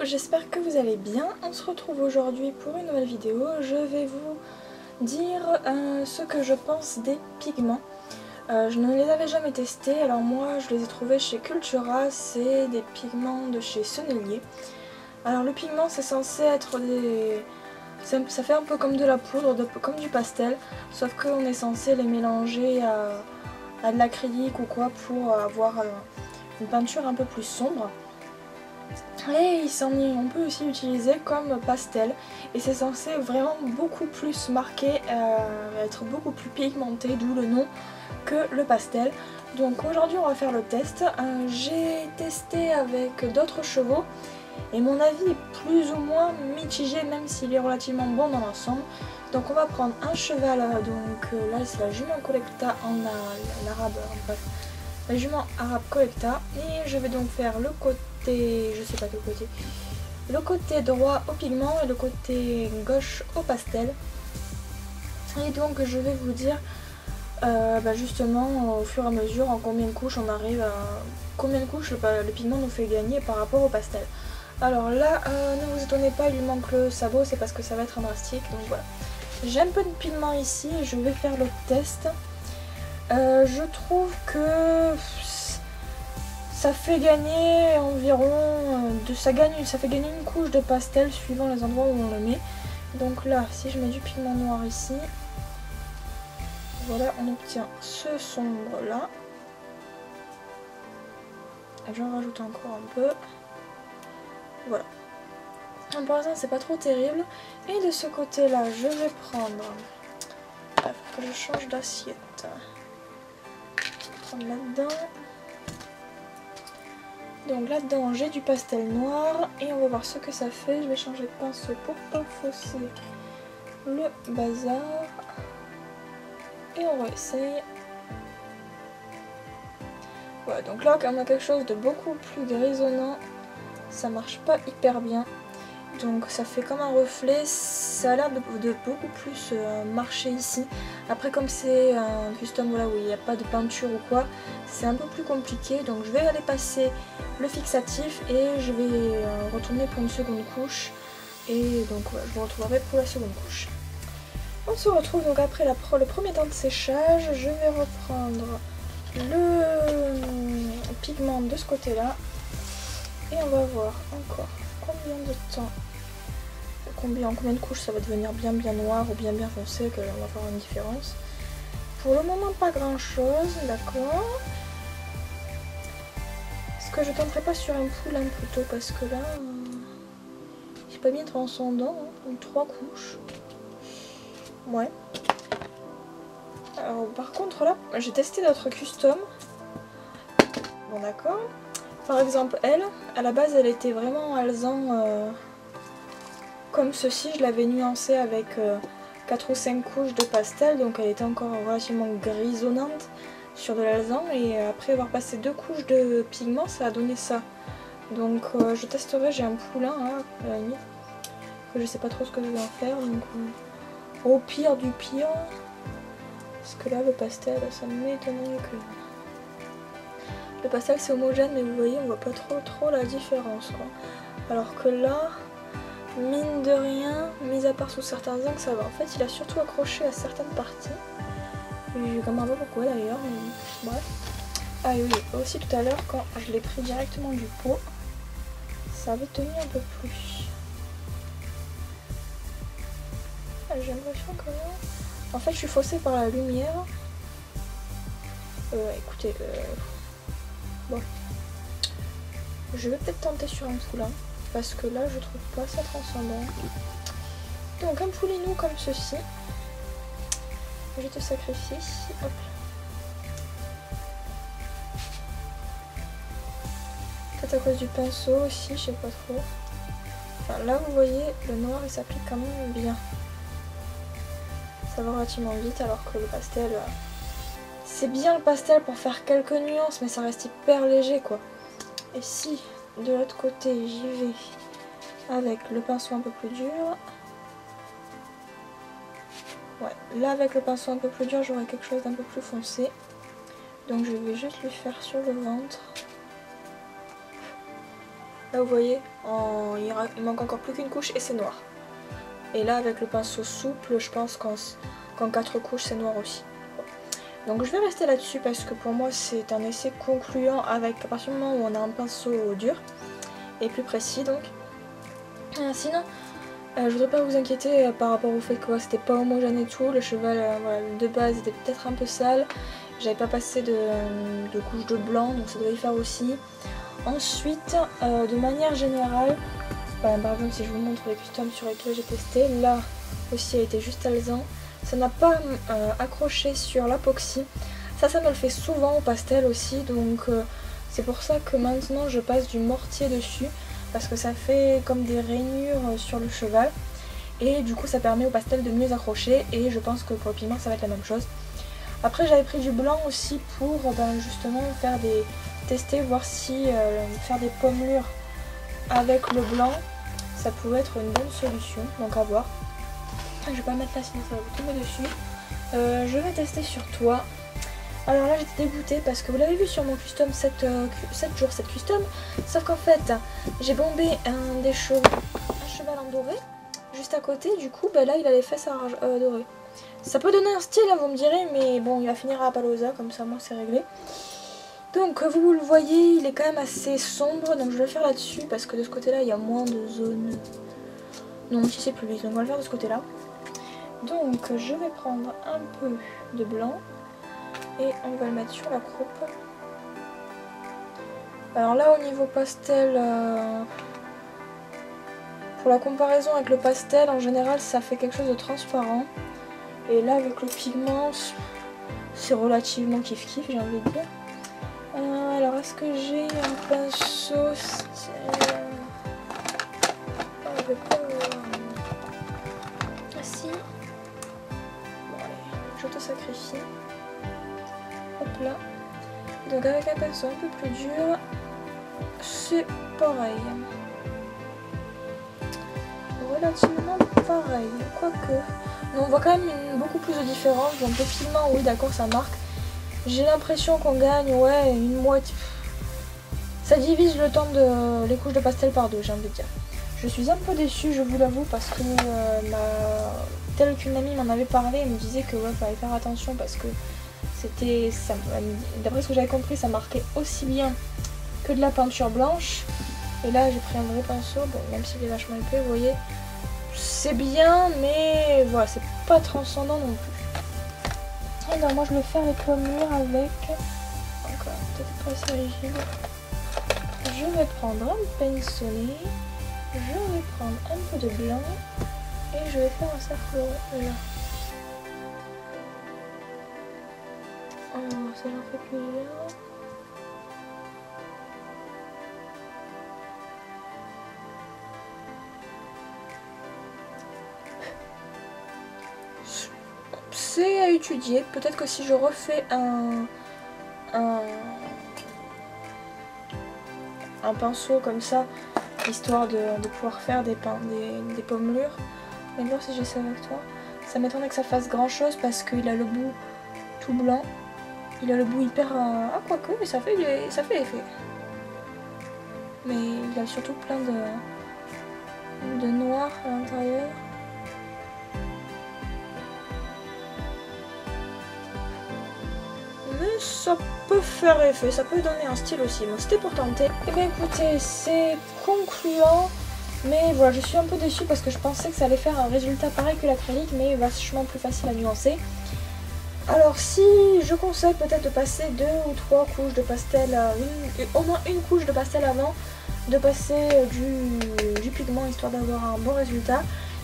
j'espère que vous allez bien. On se retrouve aujourd'hui pour une nouvelle vidéo. Je vais vous dire ce que je pense des pigments. Je ne les avais jamais testés, alors moi je les ai trouvés chez Cultura, c'est des pigments de chez Sennelier. Alors le pigment c'est censé être des... Ça fait un peu comme de la poudre, comme du pastel, sauf qu'on est censé les mélanger à de l'acrylique ou quoi pour avoir une peinture un peu plus sombre. Et on peut aussi l'utiliser comme pastel et c'est censé vraiment beaucoup plus marqué, être beaucoup plus pigmenté, d'où le nom, que le pastel. Donc aujourd'hui on va faire le test. J'ai testé avec d'autres chevaux et mon avis est plus ou moins mitigé même s'il est relativement bon dans l'ensemble. Donc on va prendre un cheval, là c'est la jument Collecta en arabe, bref. La jument arabe Collecta, et je vais donc faire le côté, je sais pas quel côté, le côté droit au pigment et le côté gauche au pastel. Et donc je vais vous dire justement au fur et à mesure en combien de couches on arrive à, combien de couches le pigment nous fait gagner par rapport au pastel. Alors là, ne vous étonnez pas, il lui manque le sabot, c'est parce que ça va être un drastique, donc voilà. J'ai un peu de pigment ici, je vais faire le test. Je trouve que ça fait gagner environ ça fait gagner une couche de pastel suivant les endroits où on le met. Donc là, si je mets du pigment noir ici, voilà, on obtient ce sombre là. J'en rajoute encore un peu. Voilà. Donc pour l'instant c'est pas trop terrible. Et de ce côté là, je vais prendre... Il faut que je change d'assiette. Là-dedans. Donc là-dedans j'ai du pastel noir et on va voir ce que ça fait. Je vais changer de pinceau pour pas fausser le bazar. Et on réessaye. Voilà, donc là quand on a quelque chose de beaucoup plus grisonnant, ça marche pas hyper bien. Donc ça fait comme un reflet, ça a l'air de beaucoup plus marcher ici. Après comme c'est un custom voilà, où il n'y a pas de peinture ou quoi, c'est un peu plus compliqué. Donc je vais aller passer le fixatif et je vais retourner pour une seconde couche. Et donc voilà, je vous retrouverai pour la seconde couche. On se retrouve donc après le premier temps de séchage. Je vais reprendre le pigment de ce côté là. Et on va voir encore combien de temps, en combien de couches ça va devenir bien noir ou bien foncé, qu'on va voir une différence. Pour le moment pas grand chose, d'accord. Est-ce que je tenterai pas sur un poulain plutôt, parce que là j'ai pas mis transcendant, donc 3 couches. Ouais. Alors par contre là, j'ai testé d'autres custom. Bon d'accord. Par exemple elle, à la base elle était vraiment alezan comme ceci, je l'avais nuancée avec 4 ou 5 couches de pastel, donc elle était encore relativement grisonnante sur de l'alezan, et après avoir passé 2 couches de pigment, ça a donné ça. Donc je testerai, j'ai un poulain là, à la limite, que je sais pas trop ce que je vais en faire, donc au pire du pire, parce que là le pastel, ça m'étonnerait que... Le pastel c'est homogène, mais vous voyez on voit pas trop la différence quoi. Alors que là, mine de rien, mis à part sous certains angles, ça va. En fait, il a surtout accroché à certaines parties. Je comprends pas pourquoi d'ailleurs, mais bref. Ah oui, aussi tout à l'heure, quand je l'ai pris directement du pot, ça avait tenu un peu plus. Ah, j'ai l'impression que... En fait, je suis faussée par la lumière. Écoutez, bon. Je vais peut-être tenter sur un poulain. Parce que là je trouve pas ça transcendant. Donc un poulinou comme ceci. Je te sacrifie. Hop. Peut-être à cause du pinceau aussi, je sais pas trop. Enfin là vous voyez le noir il s'applique quand même bien. Ça va relativement vite alors que le pastel... C'est bien le pastel pour faire quelques nuances mais ça reste hyper léger quoi. Et si de l'autre côté j'y vais avec le pinceau un peu plus dur. Ouais, là avec le pinceau un peu plus dur j'aurai quelque chose d'un peu plus foncé. Donc je vais juste lui faire sur le ventre. Là vous voyez, il manque encore plus qu'une couche et c'est noir. Et là avec le pinceau souple, je pense qu'en 4 couches c'est noir aussi. Bon. Donc je vais rester là-dessus parce que pour moi c'est un essai concluant avec à partir du moment où on a un pinceau dur et plus précis donc. Sinon, je voudrais pas vous inquiéter par rapport au fait que c'était pas homogène et tout. Le cheval voilà, de base était peut-être un peu sale. J'avais pas passé de couche de blanc donc ça doit y faire aussi. Ensuite, de manière générale, par exemple si je vous montre les customs sur lesquels j'ai testé, là aussi elle était juste alezan. Ça n'a pas accroché sur l'apoxy. Ça me le fait souvent au pastel aussi, donc c'est pour ça que maintenant je passe du mortier dessus, parce que ça fait comme des rainures sur le cheval. Et du coup ça permet au pastel de mieux accrocher, et je pense que pour le pigment ça va être la même chose. Après j'avais pris du blanc aussi pour justement faire tester, voir si faire des pommelures avec le blanc, ça pouvait être une bonne solution, donc à voir. Je vais pas mettre là sinon ça va vous tomber dessus. Je vais tester sur toi. Alors là j'étais dégoûtée parce que vous l'avez vu sur mon custom 7 jours 7 custom, sauf qu'en fait j'ai bombé un cheval en doré juste à côté, du coup là il a les fesses dorées. Ça peut donner un style vous me direz, mais bon il va finir à la Palooza, comme ça moi c'est réglé. Donc vous le voyez, il est quand même assez sombre, donc je vais le faire là-dessus parce que de ce côté-là il y a moins de zones. Non, ici c'est plus lisse, donc on va le faire de ce côté-là. Donc je vais prendre un peu de blanc et on va le mettre sur la croupe. Alors là au niveau pastel, pour la comparaison avec le pastel, en général ça fait quelque chose de transparent. Et là avec le pigment, c'est relativement kiff-kiff j'ai envie de dire. Alors est-ce que j'ai un pinceau je vais pas Ah si. Bon allez, je te sacrifie. Hop là. Donc avec un pinceau un peu plus dur, c'est pareil. Relativement pareil, quoique. On voit quand même beaucoup plus de différence. Donc le pigment, oui d'accord, ça marque. J'ai l'impression qu'on gagne, ouais, une moitié. Ça divise le temps de les couches de pastel par deux, j'ai envie de dire. Je suis un peu déçue, je vous l'avoue, parce que telle qu'une amie m'en avait parlé, elle me disait que ouais, fallait faire attention parce que c'était, d'après ce que j'avais compris, ça marquait aussi bien que de la peinture blanche. Et là, j'ai pris un vrai pinceau, bon, même s'il est vachement épais, vous voyez, c'est bien, mais voilà, c'est pas transcendant non plus. Et non, moi je le fais avec le mur avec, encore peut-être pas assez rigide. Je vais prendre un pincelet, je vais prendre un peu de blanc et je vais faire un cercle là. Oh, ça j'en fait plusieurs. C'est à étudier. Peut-être que si je refais un pinceau comme ça, histoire de pouvoir faire des pommelures. Je vais voir si j'essaie avec toi. Ça m'étonnerait que ça fasse grand chose parce qu'il a le bout tout blanc. Il a le bout hyper... Ah quoique, mais ça fait effet. Mais il a surtout plein de noir à l'intérieur. Mais ça peut faire effet, ça peut donner un style aussi. Donc c'était pour tenter. Et bien écoutez, c'est concluant. Mais voilà, je suis un peu déçue parce que je pensais que ça allait faire un résultat pareil que l'acrylique, mais vachement plus facile à nuancer. Alors si je conseille peut-être de passer 2 ou 3 couches de pastel, au moins une couche de pastel avant de passer du pigment, histoire d'avoir un bon résultat.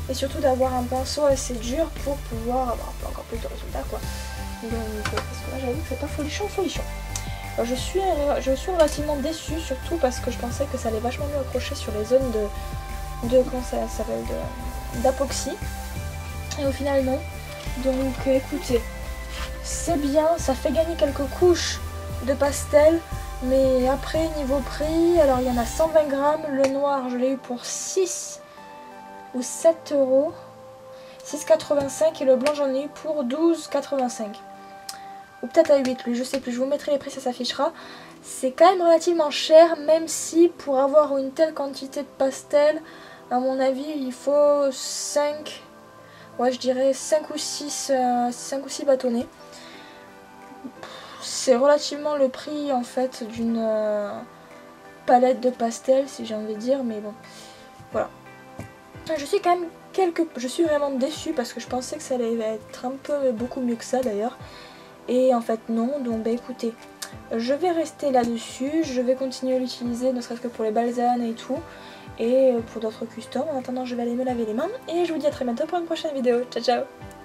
Et surtout d'avoir un pinceau assez dur pour pouvoir avoir encore plus de résultats quoi. Donc parce que là j'avoue que c'est pas folichon. Alors, je suis relativement déçue, surtout parce que je pensais que ça allait vachement mieux accrocher sur les zones comment ça s'appelle, d'apoxy. Et au final non. Donc écoutez, c'est bien, ça fait gagner quelques couches de pastel. Mais après niveau prix, alors il y en a 120 grammes. Le noir je l'ai eu pour 6 ou 7 €. 6,85 et le blanc j'en ai eu pour 12,85. ou peut-être à 8 lui, je sais plus, je vous mettrai les prix, ça s'affichera. C'est quand même relativement cher, même si pour avoir une telle quantité de pastels, à mon avis il faut 5, ouais je dirais 5 ou 6 bâtonnets. C'est relativement le prix en fait d'une palette de pastels si j'ai envie de dire, mais bon, voilà. Je suis quand même je suis vraiment déçue parce que je pensais que ça allait être un peu beaucoup mieux que ça d'ailleurs. Et en fait non, donc bah écoutez, je vais rester là-dessus, je vais continuer à l'utiliser ne serait-ce que pour les balsanes et tout. Et pour d'autres customs. En attendant je vais aller me laver les mains et je vous dis à très bientôt pour une prochaine vidéo. Ciao ciao.